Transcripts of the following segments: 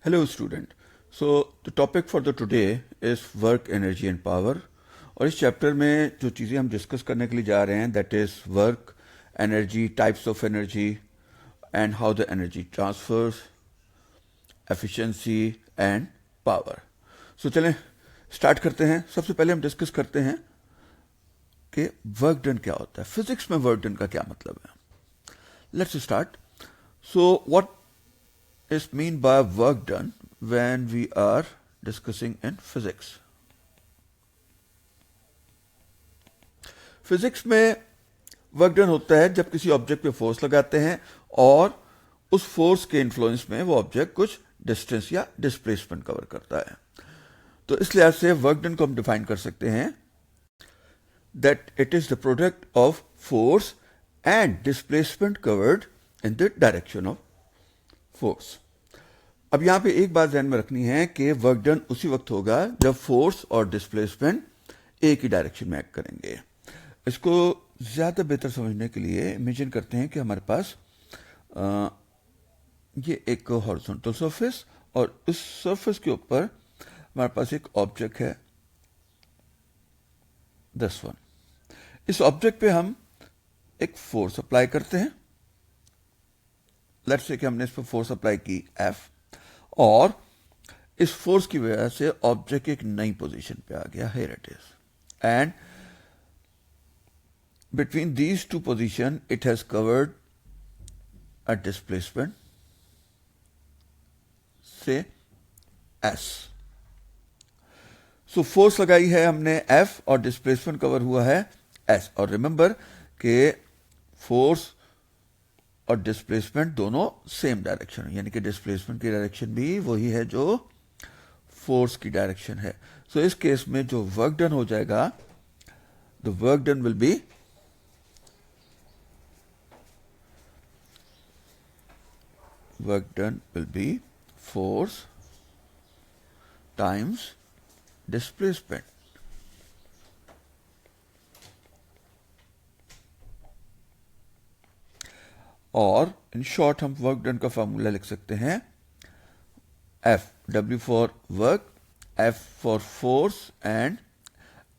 Hello student. So the topic for the today is work, energy and power. और इस chapter में जो चीज़ें हम डिस्कस करने के लिए जा रहे हैं that is work, energy, types of energy and how the energy transfers, efficiency and power. So चलें स्टार्ट करते हैं. सबसे पहले हम डिस्कस करते हैं कि वर्क डन क्या होता है. फिजिक्स में वर्क डन का क्या मतलब है. Let's start. So what is mean by work done when we are discussing in physics. Physics में वर्क डन होता है जब किसी ऑब्जेक्ट पे फोर्स लगाते हैं और उस फोर्स के इन्फ्लुएंस में वो ऑब्जेक्ट कुछ डिस्टेंस या डिस्प्लेसमेंट कवर करता है. तो इस लिहाज से वर्क डन को हम डिफाइन कर सकते हैं that it is the product of force and displacement covered in the direction of force. अब यहां पे एक बात ध्यान में रखनी है कि वर्क डन उसी वक्त होगा जब फोर्स और डिस्प्लेसमेंट एक ही डायरेक्शन में एक्ट करेंगे. इसको ज्यादा बेहतर समझने के लिए इमेजिन करते हैं कि हमारे पास ये एक हॉरिजॉन्टल सरफेस और इस सरफेस के ऊपर हमारे पास एक ऑब्जेक्ट है दिस वन. इस ऑब्जेक्ट पे हम एक फोर्स अप्लाई करते हैं. लेट्स से कि हमने इस पर फोर्स अप्लाई की F और इस फोर्स की वजह से ऑब्जेक्ट एक नई पोजीशन पे आ गया. Here it is and between these two position it has covered a displacement से S. सो फोर्स लगाई है हमने F और डिस्प्लेसमेंट कवर हुआ है S. और रिमेंबर कि फोर्स और डिस्प्लेसमेंट दोनों सेम डायरेक्शन है, यानी कि डिस्प्लेसमेंट की डायरेक्शन भी वही है जो फोर्स की डायरेक्शन है. सो इस केस में जो वर्क डन हो जाएगा the work done will be force times displacement. और इन शॉर्ट हम वर्क डन का फॉर्मूला लिख सकते हैं F, W for work, F for force and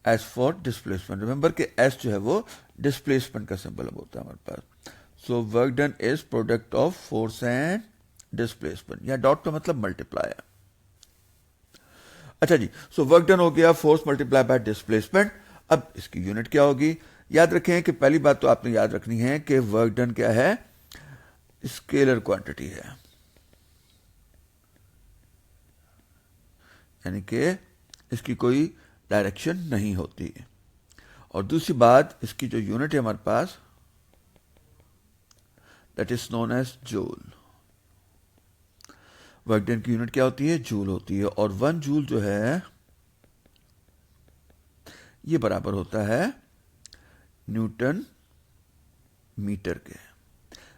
S for displacement. Remember कि S जो है वो डिस्प्लेसमेंट का सिंबल होता है हमारे पास. So work done is product of force and displacement. या डॉट का मतलब मल्टीप्लाई. अच्छा जी, सो वर्क डन हो गया फोर्स मल्टीप्लाई बाय डिस्प्लेसमेंट. अब इसकी यूनिट क्या होगी. याद रखें कि पहली बात तो आपने याद रखनी है कि वर्क डन क्या है, स्केलर क्वांटिटी है, यानी कि इसकी कोई डायरेक्शन नहीं होती. और दूसरी बात, इसकी जो यूनिट है हमारे पास that is known as joule. Work done की यूनिट क्या होती है, जूल होती है. और 1 जूल जो है ये बराबर होता है न्यूटन मीटर के.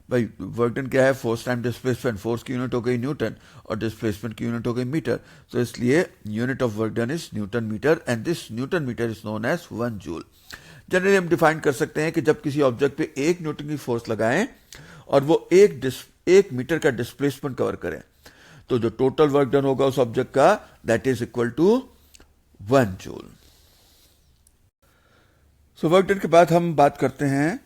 भाई वर्क डन क्या है, फोर्स टाइम डिस्प्लेसमेंट. फोर्स की यूनिट हो गई न्यूटन और डिस्प्लेसमेंट की यूनिट हो गई मीटर. तो इसलिए unit of work done is newton metre and this newton metre is known as 1 joule. Generally हम डिफाइन कर सकते हैं कि जब किसी ऑब्जेक्ट पे 1 न्यूटन की फोर्स लगाएं और वो एक मीटर का डिस्प्लेसमेंट कवर करें तो जो टोटल वर्क डन होगा उस ऑब्जेक्ट का that is equal to 1 joule. So work done के बाद हम बात करते हैं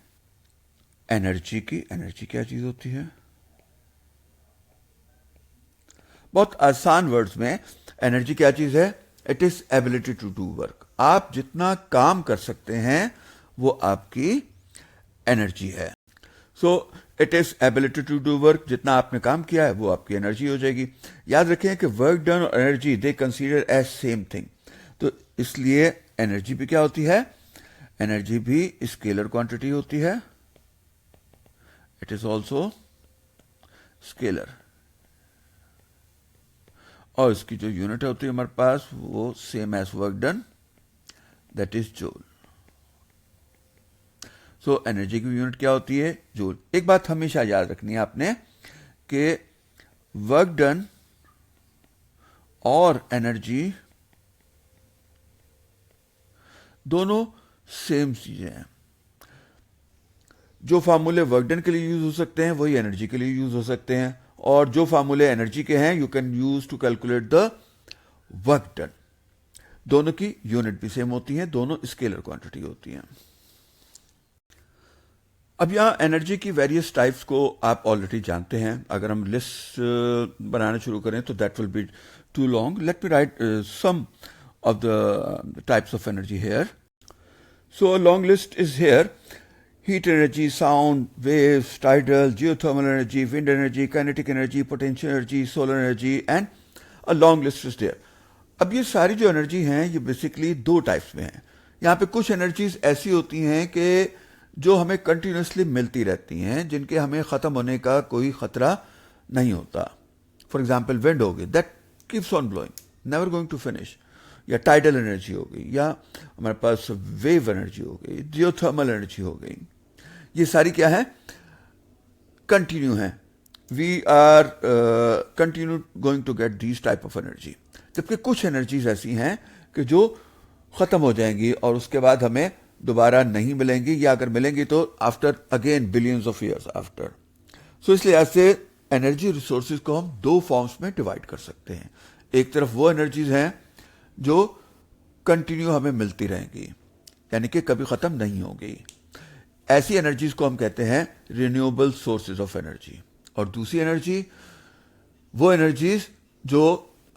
एनर्जी की. एनर्जी क्या चीज होती है. बहुत आसान वर्ड्स में एनर्जी क्या चीज है, it is ability to do work. आप जितना काम कर सकते हैं वो आपकी एनर्जी है. So it is ability to do work. जितना आपने काम किया है वो आपकी एनर्जी हो जाएगी. याद रखें कि वर्क डन और energy they consider as same thing. तो इसलिए एनर्जी भी क्या होती है, एनर्जी भी स्केलर क्वांटिटी होती है. It is also scalar. और इसकी जो यूनिट होती है हमारे पास वो same as work done that is joule. So energy की यूनिट क्या होती है, जूल. एक बात हमेशा याद रखनी है आपने कि वर्क डन और एनर्जी दोनों सेम चीजें हैं. जो फार्मूले वर्क डन के लिए यूज हो सकते हैं वही एनर्जी के लिए यूज हो सकते हैं. और जो फार्मूले एनर्जी के हैं you can use to calculate the work done. दोनों की यूनिट भी सेम होती हैं, दोनों स्केलर क्वांटिटी होती हैं। अब यहाँ एनर्जी की वेरियस टाइप्स को आप ऑलरेडी जानते हैं। अगर हम लिस्ट बनाना शुरू करें तो that will be too long. Let me write some of the types of energy here. So a long list is here: heat energy, sound, waves, tidal, geothermal energy, wind energy, kinetic energy, potential energy, solar energy, and a long list is there. अब ये सारी जो energy हैं ये basically दो types में हैं। यहाँ पे कुछ एनर्जीज ऐसी होती हैं कि जो हमें कंटिन्यूसली मिलती रहती हैं, जिनके हमें ख़त्म होने का कोई ख़तरा नहीं होता। फॉर एग्जाम्पल विंड हो गई, that keeps on blowing, never going to finish. या टाइडल एनर्जी हो गई, या हमारे पास वेव एनर्जी हो गई, जियोथर्मल एनर्जी हो गई। ये सारी क्या है? कंटिन्यू है। We are continue going to get these type of energy. जबकि कुछ एनर्जीज ऐसी हैं कि जो खत्म हो जाएंगी और उसके बाद हमें दोबारा नहीं मिलेंगी, या अगर मिलेंगी तो after again billions of years after. So इसलिए ऐसे एनर्जी रिसोर्सेज को हम दो फॉर्म्स में डिवाइड कर सकते हैं। एक तरफ वो एनर्जीज हैं जो कंटिन्यू हमें मिलती रहेंगी, यानी कि कभी खत्म नहीं होगी। ऐसी एनर्जीज को हम कहते हैं रिन्यूएबल सोर्सेज ऑफ एनर्जी। और दूसरी एनर्जी वो एनर्जीज जो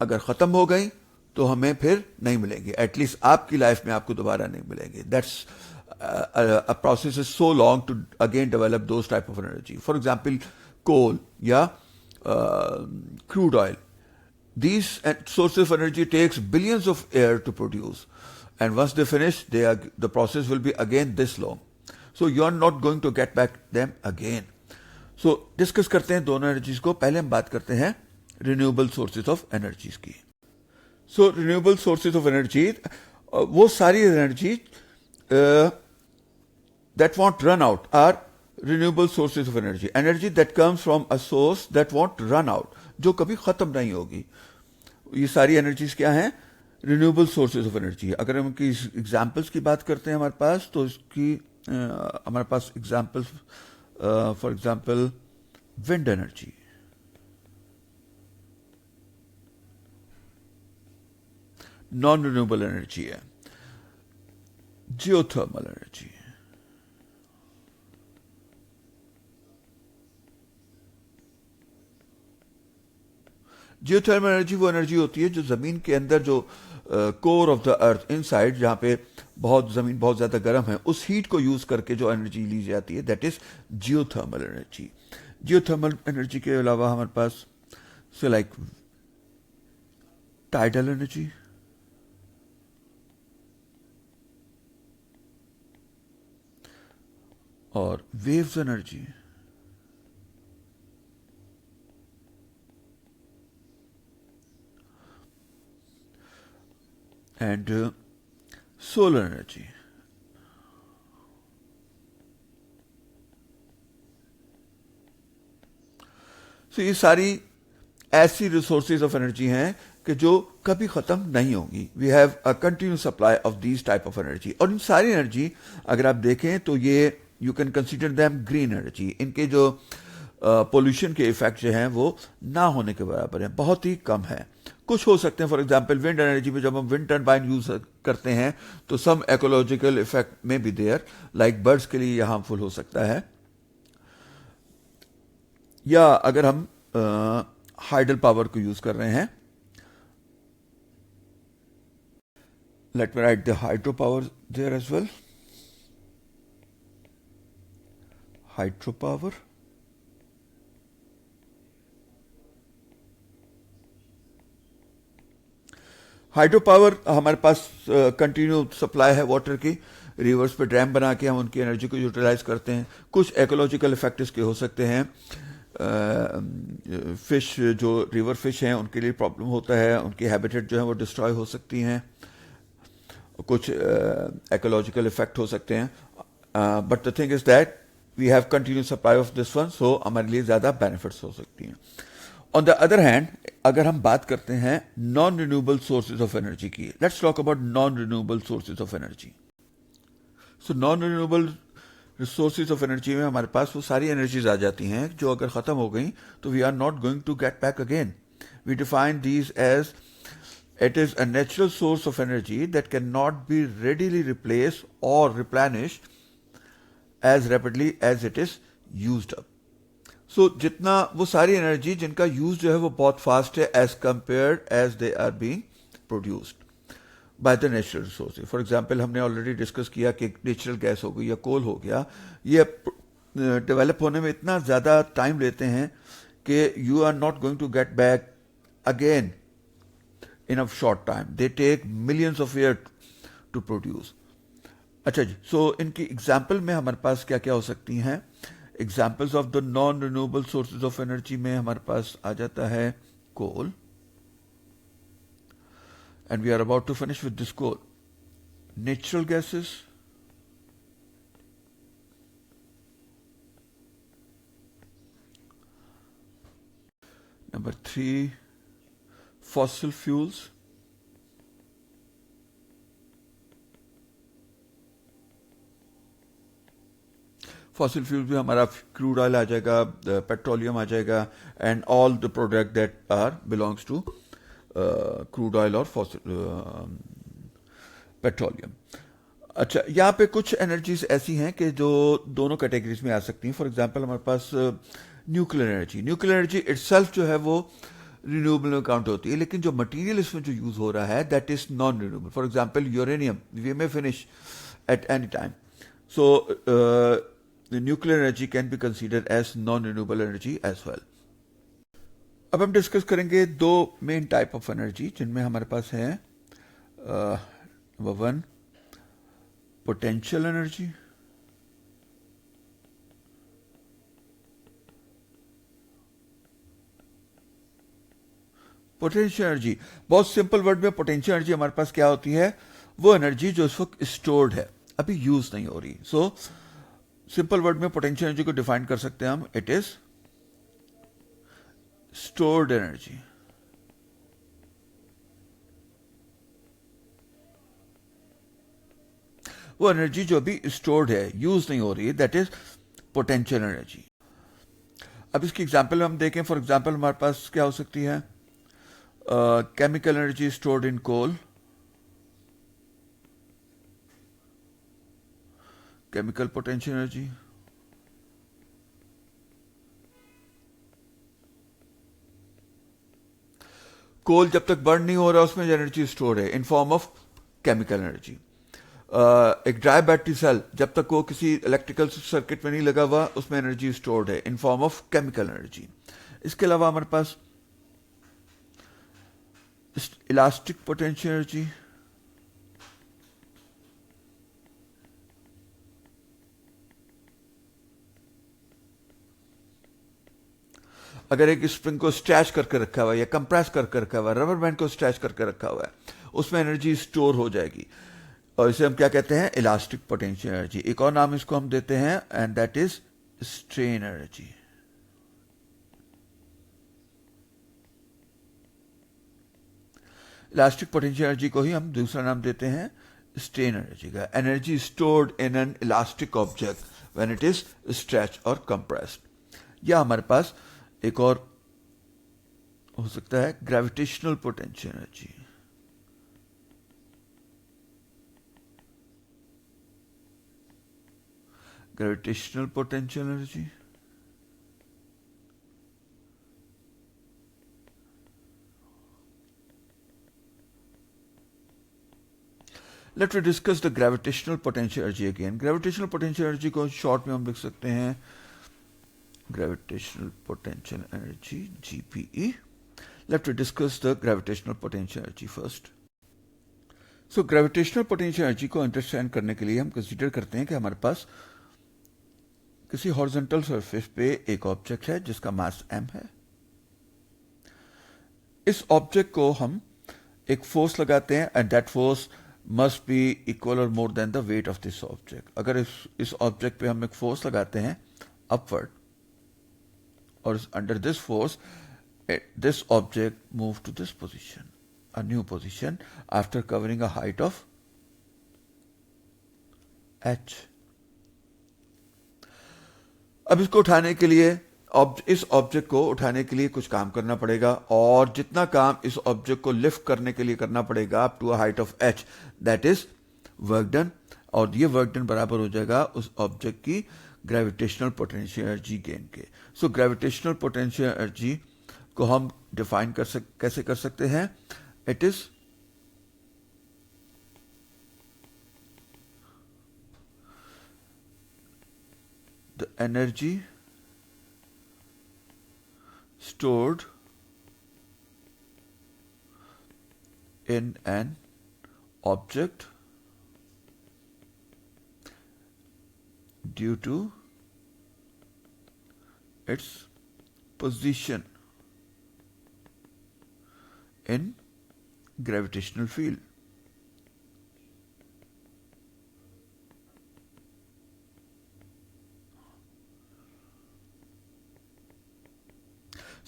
अगर खत्म हो गई तो हमें फिर नहीं मिलेंगी, एटलीस्ट आपकी लाइफ में आपको दोबारा नहीं मिलेंगे। That's a process is so long to again develop those type of energy. For example coal या crude oil, these sources of energy takes billions of years to produce, and once they finish the process will be again this long, so you are not going to get back them again. So discuss करते हैं दोनों energies को। पहले हम बात करते हैं renewable sources of energies की। सो रिन्यूएबल सोर्सेज ऑफ एनर्जी वो सारी energy that won't run out are renewable sources of energy. Energy that comes from a source that won't run out, जो कभी खत्म नहीं होगी। ये सारी एनर्जीज क्या हैं? Renewable sources of energy. अगर हम की एग्जांपल्स की बात करते हैं हमारे पास, तो इसकी हमारे पास examples, for example wind energy, non renewable energy है। जियोथर्मल एनर्जी, जियोथर्मल एनर्जी वो एनर्जी होती है जो जमीन के अंदर, जो core of the earth inside, जहां पे जमीन बहुत ज्यादा गर्म है, उस हीट को यूज करके जो एनर्जी ली जाती है, that is geothermal energy. Geothermal energy के अलावा हमारे पास से लाइक टाइडल एनर्जी, और waves energy, and solar energy. So ये सारी ऐसी रिसोर्सेज ऑफ एनर्जी हैं कि जो कभी खत्म नहीं होंगी। We have a continue supply of these type of energy. और इन सारी एनर्जी अगर आप देखें तो ये you can consider them green energy. इनके जो पोल्यूशन के इफेक्ट जो हैं वो ना होने के बराबर हैं, बहुत ही कम है। कुछ हो सकते हैं, फॉर एग्जांपल विंड एनर्जी में जब हम विंड टर्बाइन यूज करते हैं तो सम इकोलॉजिकल इफेक्ट में बी देयर, लाइक बर्ड्स के लिए यह हार्मफुल हो सकता है। या अगर हम हाइडल पावर को यूज कर रहे हैं, let me write the hydro power there as well. Hydro power, hydro power हमारे पास कंटिन्यू सप्लाई है वाटर की। रिवर्स पे डैम बना के हम उनकी एनर्जी को यूटिलाइज करते हैं। कुछ इकोलॉजिकल इफेक्ट इसके हो सकते हैं। फिश, जो रिवर फिश हैं, उनके लिए प्रॉब्लम होता है, उनकी हैबिटेट जो है वो डिस्ट्रॉय हो सकती हैं। कुछ इकोलॉजिकल इफेक्ट हो सकते हैं, but the thing is that we have continue supply of this one, so हमारे लिए ज्यादा बेनिफिट्स हो सकती हैं। ऑन द अदर हैंड, अगर हम बात करते हैं non renewable sources of energy की, let's talk about non renewable sources of energy. So non renewable resources of energy में हमारे पास वो सारी एनर्जीज आ जाती हैं जो अगर ख़त्म हो गई तो we are not going to get back again. We define these as it is a natural source of energy that cannot be readily replaced or replenished as rapidly as it is used up. So जितना वो सारी energy जिनका use जो है वो बहुत fast है as compared as they are being produced by the natural resources. For example हमने ऑलरेडी डिस्कस किया कि नेचुरल गैस हो गई या कोल हो गया, ये डेवलप होने में इतना ज़्यादा टाइम लेते हैं कि you are not going to get back again in a short time. They take millions of years to produce. अच्छा जी, so इनकी एग्जाम्पल में हमारे पास क्या क्या हो सकती हैं? Examples of the non renewable sources of energy में हमारे पास आ जाता है coal, and we are about to finish with this coal. Natural gases, number 3 fossil fuels, fossil fuel भी हमारा क्रूड ऑयल आ जाएगा, पेट्रोलियम आ जाएगा, and all the product that are belongs to crude oil और फॉसिल पेट्रोलियम. अच्छा, यहाँ पे कुछ एनर्जीज ऐसी हैं कि जो दोनों कैटेगरीज में आ सकती हैं. फॉर एग्जांपल हमारे पास nuclear energy. Nuclear energy itself जो है वो रिन्यूएबल में काउंट होती है, लेकिन जो मटेरियल इसमें जो यूज हो रहा है that is non renewable. For example uranium, we may finish at any time. So nuclear energy can be considered as non renewable energy as well. अब हम डिस्कस करेंगे दो मेन टाइप ऑफ एनर्जी जिनमें हमारे पास है number 1 potential energy, potential energy बहुत simple word में potential energy हमारे पास क्या होती है? वो एनर्जी जो इस वक्त स्टोर्ड है, अभी यूज नहीं हो रही. सो सिंपल वर्ड में पोटेंशियल एनर्जी को डिफाइन कर सकते हैं हम, इट इज स्टोर्ड एनर्जी. वो एनर्जी जो अभी स्टोर्ड है, यूज नहीं हो रही है, दैट इज पोटेंशियल एनर्जी. अब इसकी एग्जांपल हम देखें. फॉर एग्जांपल हमारे पास क्या हो सकती है? chemical energy stored in coal, chemical potential energy, कोल जब तक बर्न नहीं हो रहा उसमें एनर्जी स्टोर है in form of chemical energy. एक ड्राई बैटरी सेल जब तक वो किसी इलेक्ट्रिकल सर्किट में नहीं लगा हुआ उसमें एनर्जी स्टोर्ड है in form of chemical energy. इसके अलावा हमारे पास इलास्टिक पोटेंशियल एनर्जी, अगर एक स्प्रिंग को स्ट्रेच करके रखा हुआ है या कंप्रेस करके रखा हुआ है, रबर बैंड को स्ट्रेच करके रखा हुआ है, उसमें एनर्जी स्टोर हो जाएगी और इसे हम क्या कहते हैं? Elastic potential energy. एक और नाम इसको हम देते हैं and that is strain energy. Elastic potential energy को ही हम दूसरा नाम देते हैं स्ट्रेन एनर्जी का. Energy stored in an elastic object when it is stretch और कंप्रेस्ड. या हमारे पास एक और हो सकता है gravitational potential energy. Gravitational potential energy let we discuss the gravitational potential energy again. Gravitational potential energy को शॉर्ट में हम लिख सकते हैं gravitational potential energy, GPE. Let me discuss the gravitational potential energy first. So gravitational potential energy को understand करने के लिए हम कंसीडर करते हैं कि हमारे पास किसी हॉरिजॉन्टल सरफेस पे एक ऑब्जेक्ट है जिसका मास m है. इस ऑब्जेक्ट को हम एक फोर्स लगाते हैं and that force must be equal और more than the weight of this object. अगर इस ऑब्जेक्ट पे हम एक फोर्स लगाते हैं upward, or under this force this object moves to this position, a new position, after covering a height of h. अब इसको उठाने के लिए इस ऑब्जेक्ट को उठाने के लिए कुछ काम करना पड़ेगा, और जितना काम इस ऑब्जेक्ट को लिफ्ट करने के लिए करना पड़ेगा up to a height of h, that is work done, और ये वर्क डन बराबर हो जाएगा उस ऑब्जेक्ट की ग्रेविटेशनल पोटेंशियल एनर्जी गेन के। सो ग्रेविटेशनल पोटेंशियल एनर्जी को हम डिफाइन कैसे कर सकते हैं? It is the energy stored in an object due to its position in gravitational field.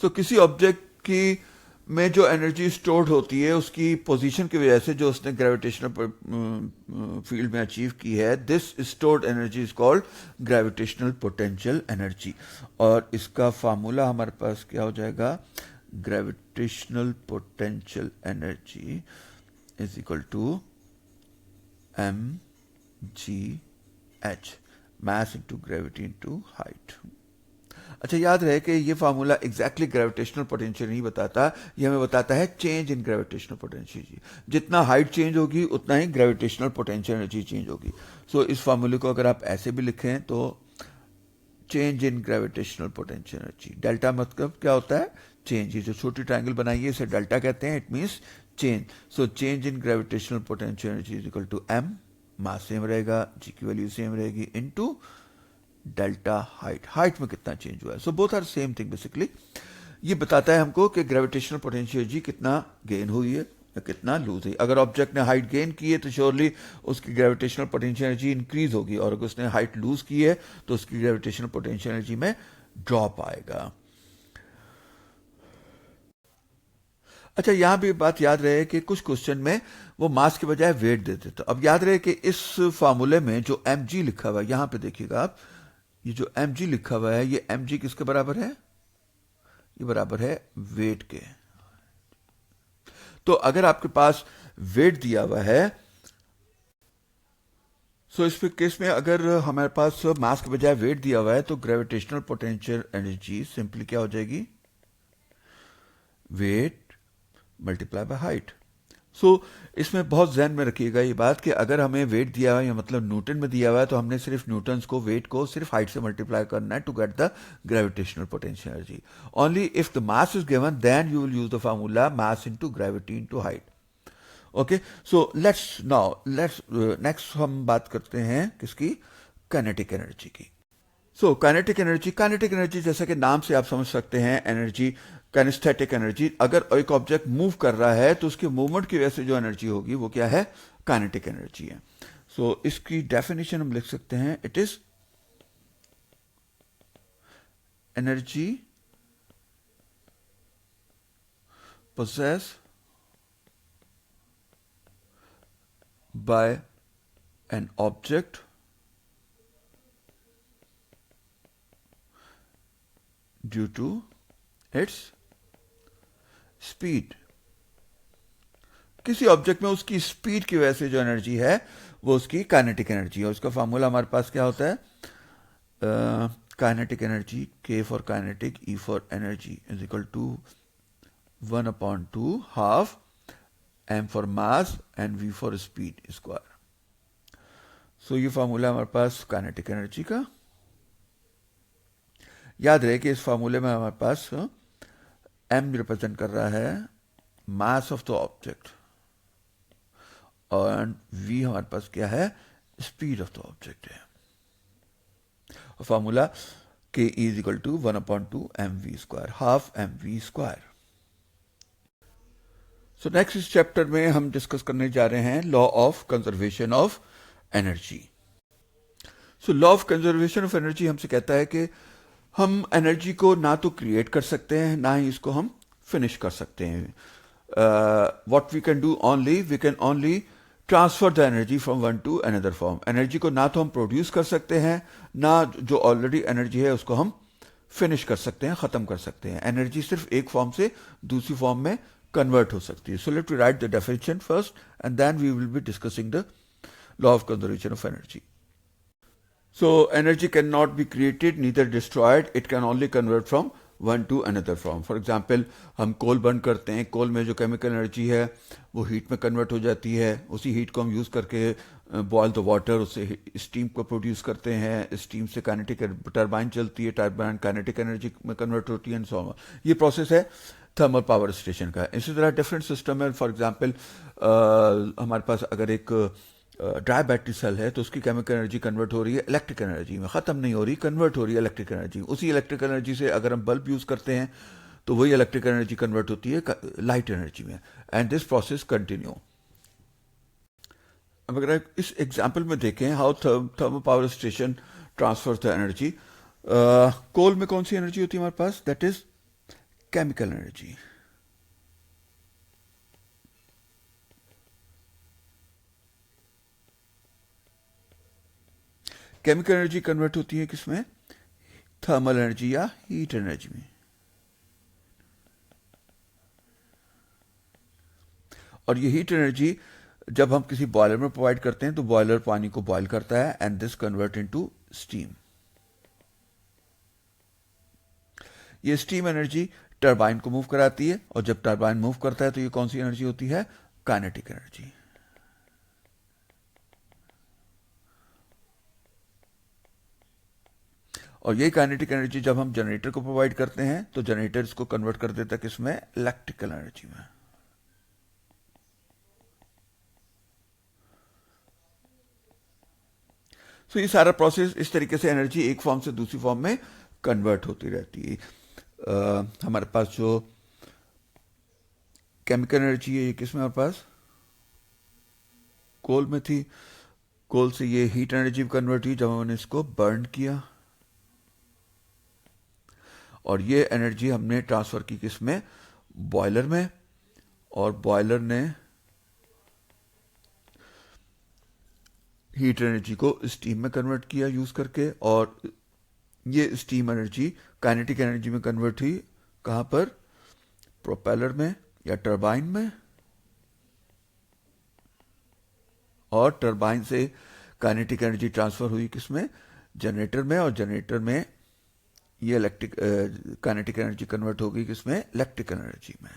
So, किसी ऑब्जेक्ट की में जो एनर्जी स्टोर्ड होती है उसकी पोजीशन की वजह से जो उसने ग्रेविटेशनल फील्ड में अचीव की है, this stored energy is called gravitational potential energy. और इसका फार्मूला हमारे पास क्या हो जाएगा? Gravitational potential energy is equal to mgh, mass into gravity into height. अच्छा, याद रहे कि ये फार्मूला एग्जैक्टली ग्रेविटेशनल पोटेंशियल नहीं बताता, ये हमें बताता है चेंज इन ग्रेविटेशनल पोटेंशियल। जितना हाइट चेंज होगी उतना ही ग्रेविटेशनल पोटेंशियल एनर्जी चेंज होगी। सो इस फार्मूले को अगर आप ऐसे भी लिखें तो change in gravitational potential energy, delta मतलब क्या होता है? चेंज। ये जो छोटी ट्रायंगल बनाई है इसे डेल्टा कहते हैं, it means change. So change in gravitational potential energy is equal to m, mass same रहेगा, जी की वैल्यू सेम रहेगी, इनटू डेल्टा हाइट में कितना चेंज हुआ है। So both are same thing basically. ये बताता है हमको कि ग्रेविटेशनल पोटेंशियल एनर्जी कितना गेन हुई है या कितना लूज हुई। अगर ऑब्जेक्ट ने हाइट गेन की है तो श्योरली उसकी ग्रेविटेशनल पोटेंशियल एनर्जी इंक्रीज होगी, और अगर उसने हाइट लूज की है तो उसकी ग्रेविटेशनल पोटेंशियल एनर्जी में ड्रॉप आएगा। अच्छा, यहां भी बात याद रहे कि कुछ क्वेश्चन में वो मास के बजाय वेट देते थे। अब याद रहे कि इस फार्मूले में जो mg लिखा हुआ है, यहां पे देखिएगा आप, ये जो mg लिखा हुआ है, ये mg किसके बराबर है? ये बराबर है वेट के। तो अगर आपके पास वेट दिया हुआ है, सो इस केस में अगर हमारे पास मास के बजाय वेट दिया हुआ है तो ग्रेविटेशनल पोटेंशियल एनर्जी सिंपली क्या हो जाएगी? Weight multiply by height. So इसमें बहुत ध्यान में रखिएगा ये बात कि अगर हमें वेट दिया हुआ है या मतलब न्यूटन में दिया हुआ है तो हमने सिर्फ न्यूटन्स को, वेट को सिर्फ हाइट से मल्टीप्लाई करना है to get the gravitational potential energy. Only if the mass is given then you will use the formula mass into gravity into height. Okay, so let's next हम बात करते हैं किसकी? काइनेटिक एनर्जी की। So kinetic energy जैसा कि नाम से आप समझ सकते हैं, एनर्जी, काइनेस्थेटिक एनर्जी। अगर एक ऑब्जेक्ट मूव कर रहा है तो उसके मूवमेंट की वजह से जो एनर्जी होगी वो क्या है? काइनेटिक एनर्जी है। सो इसकी डेफिनेशन हम लिख सकते हैं, it is energy possessed by an object due to its speed. किसी ऑब्जेक्ट में उसकी स्पीड की वजह से जो एनर्जी है वो उसकी काइनेटिक एनर्जी है। उसका फार्मूला हमारे पास क्या होता है? Kinetic energy, K for kinetic, E for energy is equal to 1/2 half m for mass and v for speed square. So ये फार्मूला हमारे पास काइनेटिक एनर्जी का। याद रहे कि इस फार्मूले में हमारे पास m रिप्रेजेंट कर रहा है मास ऑफ द ऑब्जेक्ट और v हमारे पास क्या है? स्पीड ऑफ द ऑब्जेक्ट है। और formula K is equal to 1/2 mv square, half mv square. So next इस चैप्टर में हम डिस्कस करने जा रहे हैं law of conservation of energy. So law of conservation of energy हमसे कहता है कि हम एनर्जी को ना तो क्रिएट कर सकते हैं ना ही इसको हम फिनिश कर सकते हैं। What we can do only, we can only transfer the energy from one to another form. Energy को ना तो हम प्रोड्यूस कर सकते हैं, ना जो ऑलरेडी एनर्जी है उसको हम फिनिश कर सकते हैं, खत्म कर सकते हैं। एनर्जी सिर्फ एक फॉर्म से दूसरी फॉर्म में कन्वर्ट हो सकती है। So let we write the definition first and then we will be discussing the law of conservation of energy. So energy cannot be created neither destroyed, it can only convert from one to another form. For example, हम कोल burn करते हैं, कोल में जो chemical energy है वो heat में convert हो जाती है। उसी हीट को हम यूज़ करके बॉयल द वाटर, उससे स्टीम को प्रोड्यूस करते हैं। स्टीम से काइनेटिक टरबाइन चलती है, टरबाइन काइनेटिक एनर्जी में कन्वर्ट होती है एंड सो ऑन। ये प्रोसेस है थर्मल पावर स्टेशन का। इसी तरह डिफरेंट सिस्टम है। फॉर एग्जांपल हमारे पास अगर एक ड्राई बैटरी सेल है तो उसकी केमिकल एनर्जी कन्वर्ट हो रही है इलेक्ट्रिक एनर्जी में, ख़त्म नहीं हो रही, कन्वर्ट हो रही है इलेक्ट्रिक एनर्जी। उसी इलेक्ट्रिक एनर्जी से अगर हम बल्ब यूज़ करते हैं तो वही इलेक्ट्रिक एनर्जी कन्वर्ट होती है लाइट एनर्जी में, एंड दिस प्रोसेस कंटिन्यू। अब अगर इस एग्जाम्पल में देखें how thermal power station transfer the energy, coal में कौन सी एनर्जी होती है हमारे पास? That is chemical energy. Chemical energy convert होती है किसमें? थर्मल एनर्जी या हीट एनर्जी में। और ये हीट एनर्जी जब हम किसी बॉयलर में प्रोवाइड करते हैं तो बॉयलर पानी को बॉयल करता है and this convert into steam. ये स्टीम एनर्जी टरबाइन को मूव कराती है, और जब टरबाइन मूव करता है तो ये कौन सी एनर्जी होती है? Kinetic energy. और ये काइनेटिक एनर्जी जब हम जनरेटर को प्रोवाइड करते हैं तो जनरेटर इसको कन्वर्ट कर देता है किसमें? इलेक्ट्रिकल एनर्जी में। तो ये सारा प्रोसेस इस तरीके से एनर्जी एक फॉर्म से दूसरी फॉर्म में कन्वर्ट होती रहती है। हमारे पास जो केमिकल एनर्जी है ये किसमें हमारे पास? कोल में थी। कोल से ये हीट एनर्जी कन्वर्ट हुई जब हमने इसको बर्न किया, और ये एनर्जी हमने ट्रांसफर की किसमें? बॉयलर में, और बॉयलर ने हीट एनर्जी को स्टीम में कन्वर्ट किया यूज करके, और ये स्टीम एनर्जी काइनेटिक एनर्जी में कन्वर्ट हुई कहां पर? प्रोपेलर में या टरबाइन में, और टरबाइन से काइनेटिक एनर्जी ट्रांसफर हुई किसमें? जनरेटर में, और जनरेटर में ये इलेक्ट्रिक काइनेटिक एनर्जी कन्वर्ट हो गई किसमें? इलेक्ट्रिकल एनर्जी में।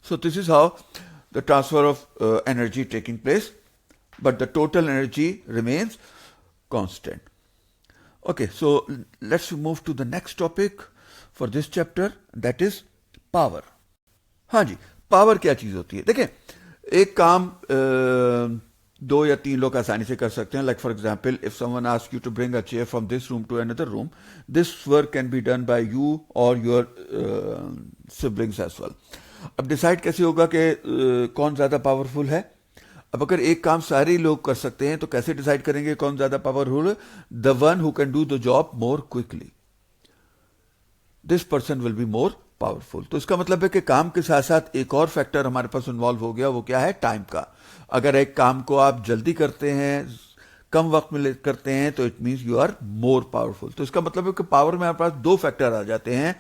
So this is how the transfer of energy taking place, but the total energy remains constant. Okay, so let's move to the next topic for this chapter, that is power. हाँ जी, power क्या चीज होती है? देखें, एक काम दो या तीन लोग आसानी से कर सकते हैं। Like for example, if someone ask you to bring a chair from this room to another room, this work can be done by you और योर सिबलिंग्स एज वेल। अब डिसाइड कैसे होगा कि कौन ज्यादा पावरफुल है? अब अगर एक काम सारे लोग कर सकते हैं तो कैसे डिसाइड करेंगे कौन ज्यादा पावरफुल है? The one who can do the job more quickly, this person will be more powerful. तो इसका मतलब है कि काम के साथ साथ एक और फैक्टर हमारे पास इन्वॉल्व हो गया, वो क्या है? टाइम का। अगर एक काम को आप जल्दी करते हैं, कम वक्त में करते हैं, तो it means you are more powerful. तो इसका मतलब है कि पावर में हमारे पास दो फैक्टर आ जाते हैं।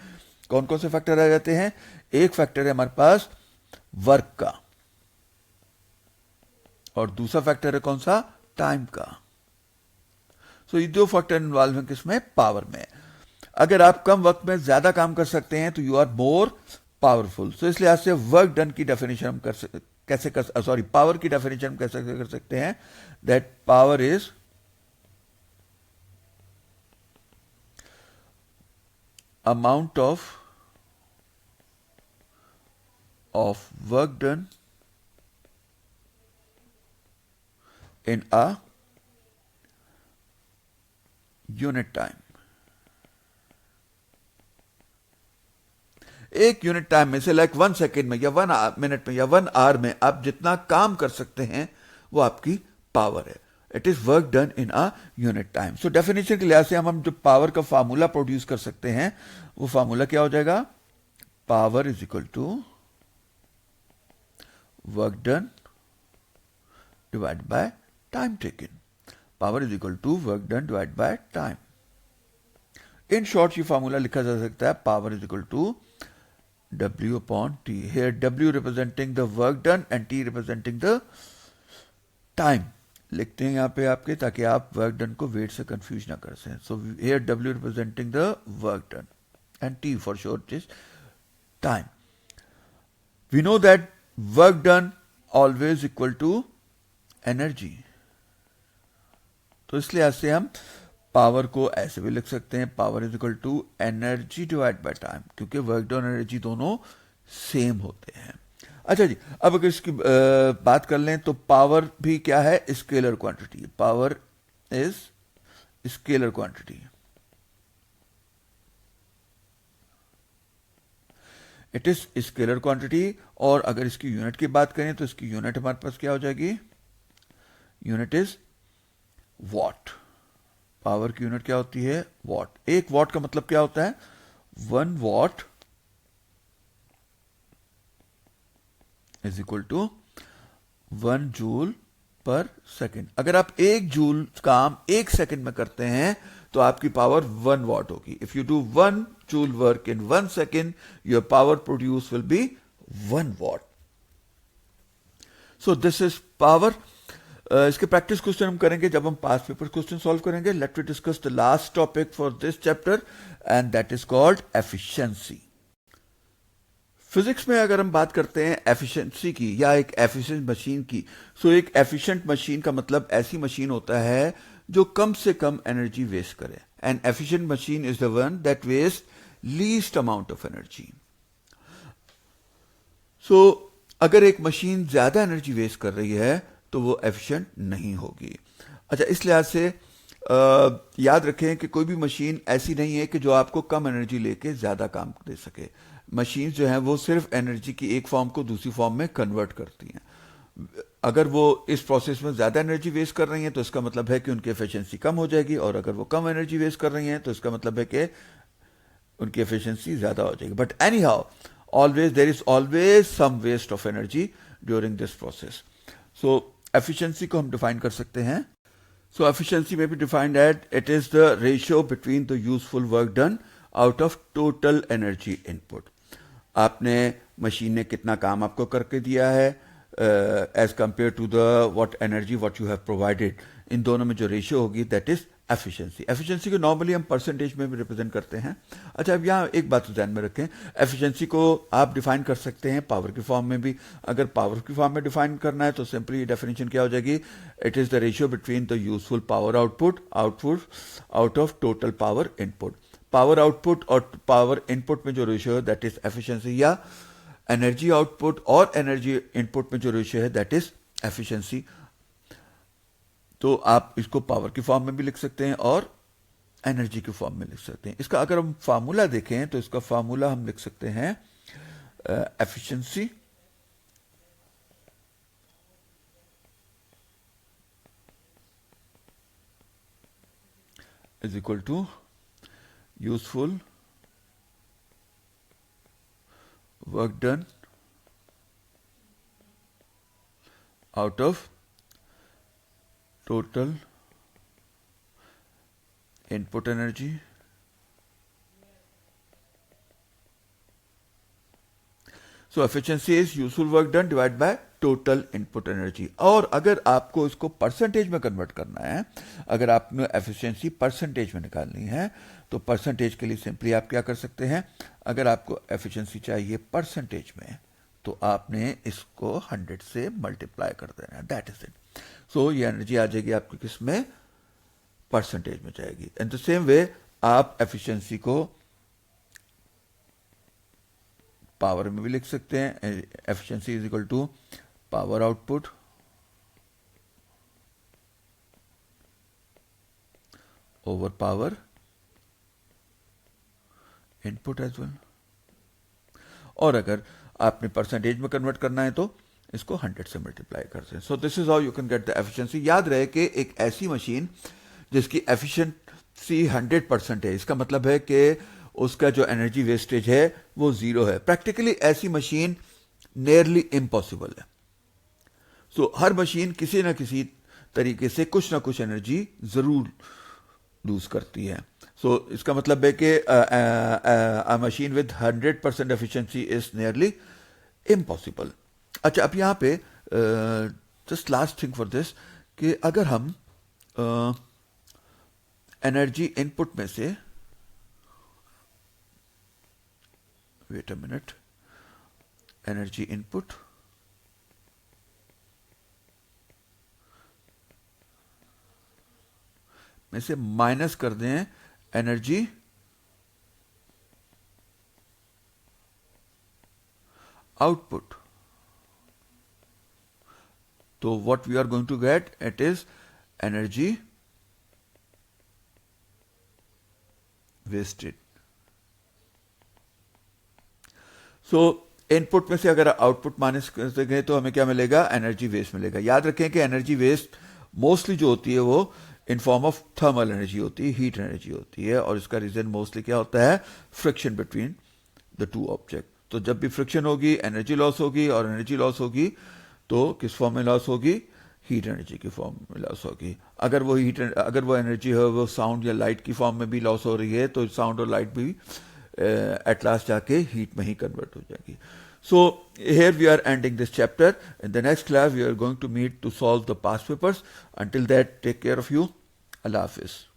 कौन कौन से फैक्टर आ जाते हैं? एक फैक्टर है हमारे पास वर्क का, और दूसरा फैक्टर है कौन सा? टाइम का। सो ये दो फैक्टर इन्वॉल्व हैं किसमें? पावर में। अगर आप कम वक्त में ज्यादा काम कर सकते हैं तो यू आर मोर पावरफुल। सो इस लिहाज से वर्क डन की डेफिनेशन हम पावर की डेफिनेशन हम कैसे कर सकते हैं? That power is amount of work done in a unit time। एक यूनिट टाइम में से, लाइक 1 सेकेंड में या 1 मिनट में या 1 आवर में आप जितना काम कर सकते हैं वो आपकी पावर है। It is work done in a unit time. So definition के लिहाज से हम जो पावर का फार्मूला प्रोड्यूस कर सकते हैं वो फार्मूला क्या हो जाएगा? Power is equal to work done divide by time taken. Power is equal to work done divide by time. In short ये फॉर्मूला लिखा जा सकता है power is equal to W upon T. Here W representing the work done and T representing the time. लिखते हैं यहाँ पे आपके ताकि आप वर्क डन को वेट से कंफ्यूज ना कर सकें. सो here W representing the work done and T for short is time. We know that work done always equal to energy. तो इसलिए ऐसे हम पावर को ऐसे भी लिख सकते हैं power is equal to energy divide by time, क्योंकि वर्क डन और एनर्जी दोनों सेम होते हैं. अच्छा जी, अब अगर इसकी बात कर लें तो पावर भी क्या है? Scalar quantity. Power is scalar quantity. It is scalar quantity. और अगर इसकी यूनिट की बात करें तो इसकी यूनिट हमारे पास क्या हो जाएगी? Unit is what. पावर की यूनिट क्या होती है? वॉट. एक वॉट का मतलब क्या होता है? 1 watt is equal to 1 joule per second. अगर आप 1 जूल काम 1 सेकेंड में करते हैं तो आपकी पावर 1 वॉट होगी. If you do 1 joule work in 1 second, your power produce will be 1 watt. So this is power. इसके प्रैक्टिस क्वेश्चन हम करेंगे जब हम पास्ट पेपर क्वेश्चन सॉल्व करेंगे. Let we discuss the last topic for this chapter and that is called efficiency. Physics में अगर हम बात करते हैं एफिशिएंसी की या एक एफिशिएंट मशीन की, सो एक एफिशिएंट मशीन का मतलब ऐसी मशीन होता है जो कम से कम एनर्जी वेस्ट करे. An efficient machine is the one that waste least amount of energy. So अगर एक मशीन ज्यादा एनर्जी वेस्ट कर रही है तो वो एफिशिएंट नहीं होगी. अच्छा, इस लिहाज से याद रखें कि कोई भी मशीन ऐसी नहीं है कि जो आपको कम एनर्जी लेके ज्यादा काम दे सके. मशीन जो है वो सिर्फ एनर्जी की एक फॉर्म को दूसरी फॉर्म में कन्वर्ट करती हैं. अगर वो इस प्रोसेस में ज्यादा एनर्जी वेस्ट कर रही हैं तो इसका मतलब है कि उनकी एफिशिएंसी कम हो जाएगी, और अगर वो कम एनर्जी वेस्ट कर रही हैं तो इसका मतलब है कि उनकी एफिशिएंसी ज्यादा हो जाएगी. But anyhow, always there is always some waste of energy during this process. So efficiency को हम डिफाइन कर सकते हैं. सो एफिशिएंसी में भी defined at it is the ratio between the useful work done out of total energy input. आपने machine ने कितना काम आपको करके दिया है as compare to the what energy what you have provided. इन दोनों में जो रेशियो होगी दैट इज एफिशिएंसी. एफिशिएंसी को नॉर्मली हम परसेंटेज में भी रिप्रेजेंट करते हैं. अच्छा, अब यहाँ एक बात ध्यान में रखें, एफिशिएंसी को आप डिफाइन कर सकते हैं पावर की फॉर्म में भी. अगर पावर की फॉर्म में डिफाइन करना है तो सिंपली डेफिनेशन क्या हो जाएगी? It is the ratio between the useful power output out of total power input. Power output और पावर इनपुट में जो रेशियो है दैट इज एफिशिएंसी, या एनर्जी आउटपुट और एनर्जी इनपुट में जो रेशियो है दैट इज एफिशिएंसी. तो आप इसको पावर की फॉर्म में भी लिख सकते हैं और एनर्जी की फॉर्म में लिख सकते हैं. इसका अगर हम फार्मूला देखें तो इसका फार्मूला हम लिख सकते हैं efficiency is equal to useful work done out of total input energy so efficiency is useful work done divide by total input energy. और अगर आपको इसको परसेंटेज में कन्वर्ट करना है, अगर आपने एफिशिएंसी परसेंटेज में निकालनी है तो परसेंटेज के लिए सिंपली आप क्या कर सकते हैं? अगर आपको एफिशिएंसी चाहिए परसेंटेज में तो आपने इसको 100 से मल्टीप्लाई कर देना है. That is it. सो ये एनर्जी आ जाएगी आपकी किस में? परसेंटेज में जाएगी. इन द सेम वे आप एफिशिएंसी को पावर में भी लिख सकते हैं. Efficiency is equal to power output over power input as well. और अगर आपने परसेंटेज में कन्वर्ट करना है तो इसको 100 से मल्टीप्लाई करते हैं. सो this is how you can get the efficiency. याद रहे कि एक ऐसी मशीन जिसकी एफिशिएंसी 100% है, इसका मतलब है कि उसका जो एनर्जी वेस्टेज है वो 0 है. प्रैक्टिकली ऐसी मशीन नियरली इम्पॉसिबल है. सो हर मशीन किसी ना किसी तरीके से कुछ ना कुछ एनर्जी जरूर लूज करती है. सो इसका मतलब है कि a machine with 100% efficiency is nearly impossible. अच्छा, अब यहाँ पे just last thing for this कि अगर हम एनर्जी इनपुट में से, wait a minute, energy input में से माइनस कर दें एनर्जी आउटपुट, तो what we are going to get, it is energy wasted. So input में से अगर आउटपुट माइनस करते गए तो हमें क्या मिलेगा, एनर्जी वेस्ट मिलेगा. याद रखें कि एनर्जी वेस्ट मोस्टली जो होती है वो in form of thermal energy होती है, हीट एनर्जी होती है, और इसका रीजन मोस्टली क्या होता है, friction between the two object. तो जब भी फ्रिक्शन होगी एनर्जी लॉस होगी, और एनर्जी लॉस होगी तो किस फॉर्म में लॉस होगी, हीट एनर्जी की फॉर्म में लॉस होगी. अगर वो एनर्जी है वो साउंड या लाइट की फॉर्म में भी लॉस हो रही है तो साउंड और लाइट भी एट लास्ट जाके हीट में ही कन्वर्ट हो जाएगी. So here we are ending this chapter. In the next class we are going to meet to solve the past papers. Until that, take care of you. Allah Hafiz.